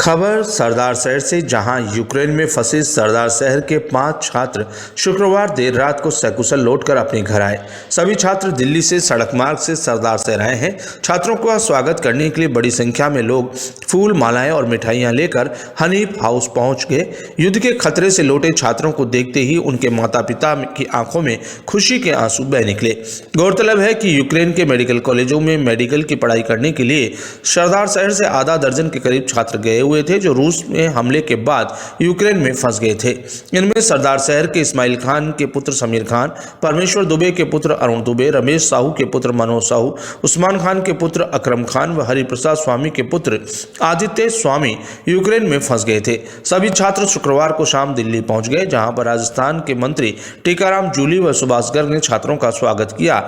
खबर सरदार शहर से, जहां यूक्रेन में फंसे सरदार शहर के 5 छात्र शुक्रवार देर रात को सकुशल लौटकर अपने घर आए। सभी छात्र दिल्ली से सड़क मार्ग से सरदार शहर आए हैं। छात्रों का स्वागत करने के लिए बड़ी संख्या में लोग फूल, मालाएं और मिठाइयां लेकर हनीफ हाउस पहुंच गए। युद्ध के खतरे से लौटे छात्रों को देखते ही उनके माता पिता की आंखों में खुशी के आंसू बह निकले। गौरतलब है कि यूक्रेन के मेडिकल कॉलेजों में मेडिकल की पढ़ाई करने के लिए सरदार शहर से आधा दर्जन के करीब छात्र गए हुए थे, जो रूस में हमले के बाद यूक्रेन में फंस गए थे। इनमें सरदार शहर के इस्माइल खान के पुत्र समीर खान, परमेश्वर दुबे के पुत्र अरुण दुबे, रमेश साहू के पुत्र मनोज साहू, उस्मान खान के पुत्र अकरम खान व हरिप्रसाद स्वामी के पुत्र आदित्य स्वामी यूक्रेन में फंस गए थे। सभी छात्र शुक्रवार को शाम दिल्ली पहुंच गए, जहां पर राजस्थान के मंत्री टीकाराम जूली व सुभाष गर्ग ने छात्रों का स्वागत किया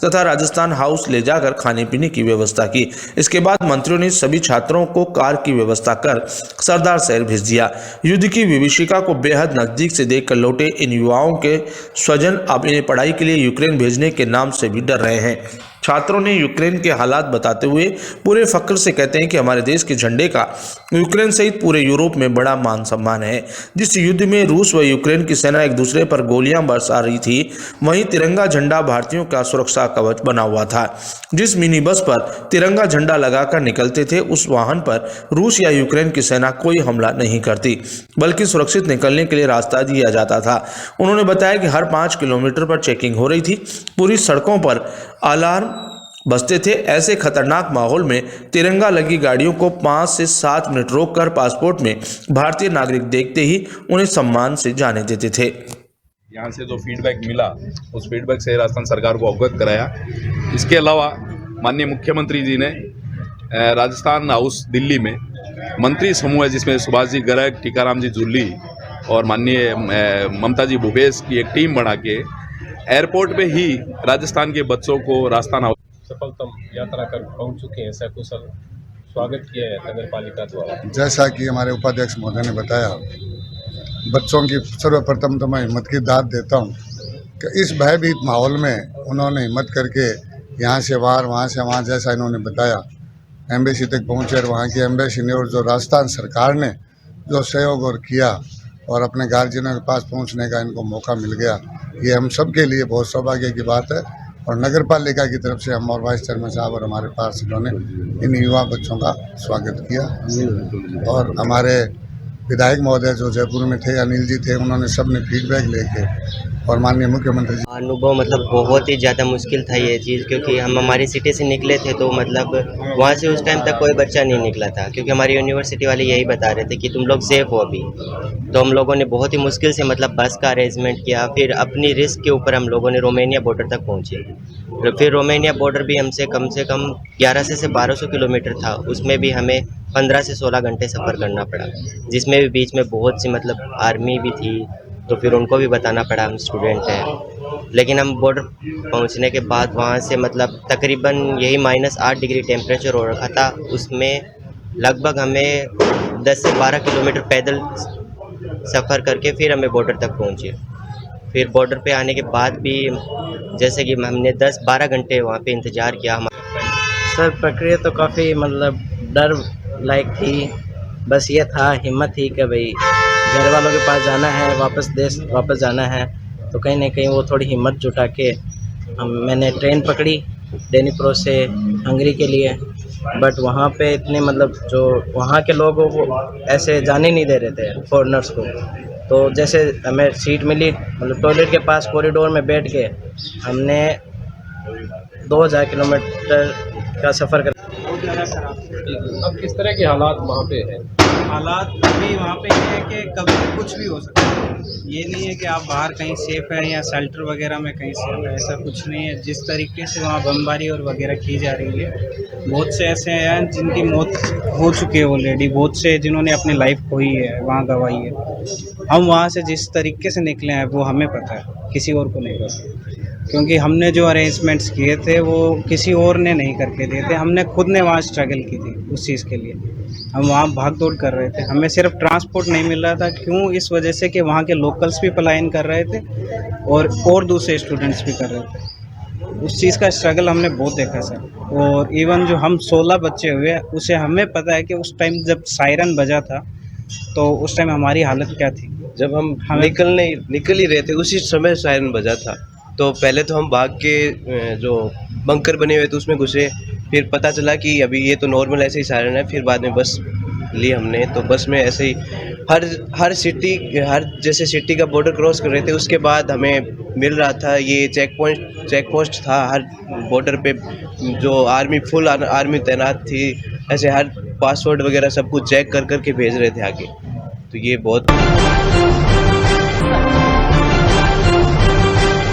तथा राजस्थान हाउस ले जाकर खाने पीने की व्यवस्था की। इसके बाद मंत्रियों ने सभी छात्रों को कार की व्यवस्था कर सरदार शहर भेज दिया। युद्ध की विभीषिका को बेहद नजदीक से देखकर लौटे इन युवाओं के स्वजन अब इन्हें पढ़ाई के लिए यूक्रेन भेजने के नाम से भी डर रहे हैं। छात्रों ने यूक्रेन के हालात बताते हुए पूरे फक्र से कहते हैं कि हमारे देश के झंडे का यूक्रेन सहित पूरे यूरोप में बड़ा मान सम्मान है। जिस युद्ध में रूस व यूक्रेन की सेना एक दूसरे पर गोलियां बरसा रही थी, वहीं तिरंगा झंडा भारतीयों का सुरक्षा कवच बना हुआ था। जिस मिनी बस पर तिरंगा झंडा लगाकर निकलते थे, उस वाहन पर रूस या यूक्रेन की सेना कोई हमला नहीं करती, बल्कि सुरक्षित निकलने के लिए रास्ता दिया जाता था। उन्होंने बताया कि हर 5 किलोमीटर पर चेकिंग हो रही थी। पूरी सड़कों पर अलार्म बजते थे। ऐसे खतरनाक माहौल में तिरंगा लगी गाड़ियों को 5 से 7 मिनट रोककर पासपोर्ट में भारतीय नागरिक देखते ही उन्हें सम्मान से जाने देते थे। यहाँ से जो फीडबैक मिला, उस फीडबैक से राजस्थान सरकार को अवगत कराया। इसके अलावा माननीय मुख्यमंत्री जी ने राजस्थान हाउस दिल्ली में मंत्री समूह है, जिसमें सुभाष जी गर्ग, टीकाराम जी जूली और माननीय ममता जी भूपेश की एक टीम बना के एयरपोर्ट पे ही राजस्थान के बच्चों को राजस्थान हाउस सफलतम यात्रा कर पहुंच चुके हैं। सकुशल स्वागत किया है नगर पालिका द्वारा। जैसा कि हमारे उपाध्यक्ष महोदय ने बताया, बच्चों की सर्वप्रथम तो मैं हिम्मत की दाद देता हूं कि इस भयभीत माहौल में उन्होंने हिम्मत करके यहाँ से वहाँ से वहाँ, जैसा इन्होंने बताया, एम्बेसी तक पहुँचे और वहाँ की एम्बेसी ने और जो राजस्थान सरकार ने जो सहयोग और किया और अपने गार्जियनों के पास पहुँचने का इनको मौका मिल गया, ये हम सब के लिए बहुत सौभाग्य की बात है। और नगर पालिका की तरफ से हम और वाइस चेयरमैन साहब और हमारे पार्षदों ने इन युवा बच्चों का स्वागत किया। और हमारे विधायक महोदय जो जयपुर में थे, अनिल जी थे, उन्होंने सब ने फीडबैक लेके और माननीय मुख्यमंत्री जी। अनुभव मतलब बहुत ही ज़्यादा मुश्किल था ये चीज़, क्योंकि हम हमारी सिटी से निकले थे तो मतलब वहाँ से उस टाइम तक कोई बच्चा नहीं निकला था, क्योंकि हमारी यूनिवर्सिटी वाले यही बता रहे थे कि तुम लोग सेफ़ हो अभी। तो हम लोगों ने बहुत ही मुश्किल से मतलब बस का अरेंजमेंट किया। फिर अपनी रिस्क के ऊपर हम लोगों ने रोमानिया बॉर्डर तक पहुँचे। फिर रोमानिया बॉर्डर भी हमसे कम से कम 1100 से 1200 किलोमीटर था। उसमें भी हमें 15 से 16 घंटे सफ़र करना पड़ा, जिसमें भी बीच में बहुत सी मतलब आर्मी भी थी, तो फिर उनको भी बताना पड़ा हम स्टूडेंट हैं। लेकिन हम बॉर्डर पहुंचने के बाद वहां से मतलब तकरीबन यही -8 डिग्री टेम्परेचर हो रखा था। उसमें लगभग हमें 10 से 12 किलोमीटर पैदल सफ़र करके फिर हमें बॉर्डर तक पहुंचे। फिर बॉर्डर पे आने के बाद भी जैसे कि हमने 10-12 घंटे वहाँ पे इंतज़ार किया। सर प्रक्रिया तो काफ़ी मतलब डर लायक थी। बस ये था, हिम्मत थी कि भाई घर वालों के पास जाना है, देश वापस जाना है, तो कहीं ना कहीं वो थोड़ी हिम्मत जुटा के मैंने ट्रेन पकड़ी डेनिप्रो से हंगरी के लिए। बट वहाँ पे इतने मतलब जो वहाँ के लोगों को ऐसे जाने नहीं दे रहे थे, फॉरेनर्स को। तो जैसे हमें सीट मिली मतलब टॉयलेट के पास कॉरिडोर में बैठ के हमने 2000 किलोमीटर का सफ़र कर। अब किस तरह के हालात वहाँ पे हैं? हालात अभी वहाँ पे ये है कि कभी भी कुछ भी हो सकता है। ये नहीं है कि आप बाहर कहीं सेफ़ है या शेल्टर वगैरह में कहीं सेफ है, ऐसा कुछ नहीं है। जिस तरीके से वहाँ बमबारी और वगैरह की जा रही है, बहुत से ऐसे हैं जिनकी मौत हो चुकी है ऑलरेडी, बहुत से जिन्होंने अपनी लाइफ खोई है, वहाँ गंवाई है। हम वहाँ से जिस तरीके से निकले हैं वो हमें पता है, किसी और को नहीं पता, क्योंकि हमने जो अरेंजमेंट्स किए थे वो किसी और ने नहीं करके दिए थे। हमने खुद ने वहाँ स्ट्रगल की थी उस चीज़ के लिए। हम वहाँ भाग दौड़ कर रहे थे, हमें सिर्फ ट्रांसपोर्ट नहीं मिल रहा था। क्यों? इस वजह से कि वहाँ के लोकल्स भी पलायन कर रहे थे और दूसरे स्टूडेंट्स भी कर रहे थे। उस चीज़ का स्ट्रगल हमने बहुत देखा सर। और इवन जो हम 16 बच्चे हुए उसे हमें पता है कि उस टाइम जब सायरन बजा था तो उस टाइम हमारी हालत क्या थी। जब हम हमें- निकल ही रहे थे उसी समय सायरन बजा था। तो पहले तो हम भाग के जो बंकर बने हुए थे उसमें घुसे, फिर पता चला कि अभी ये तो नॉर्मल ऐसे ही सायरन है। फिर बाद में बस ली हमने, तो बस में ऐसे ही हर जैसे सिटी का बॉर्डर क्रॉस कर रहे थे उसके बाद हमें मिल रहा था ये चेक पोस्ट था हर बॉर्डर पे, जो फुल आर्मी तैनात थी। ऐसे हर पासवर्ड वगैरह सब कुछ चेक कर के भेज रहे थे आगे। तो ये बहुत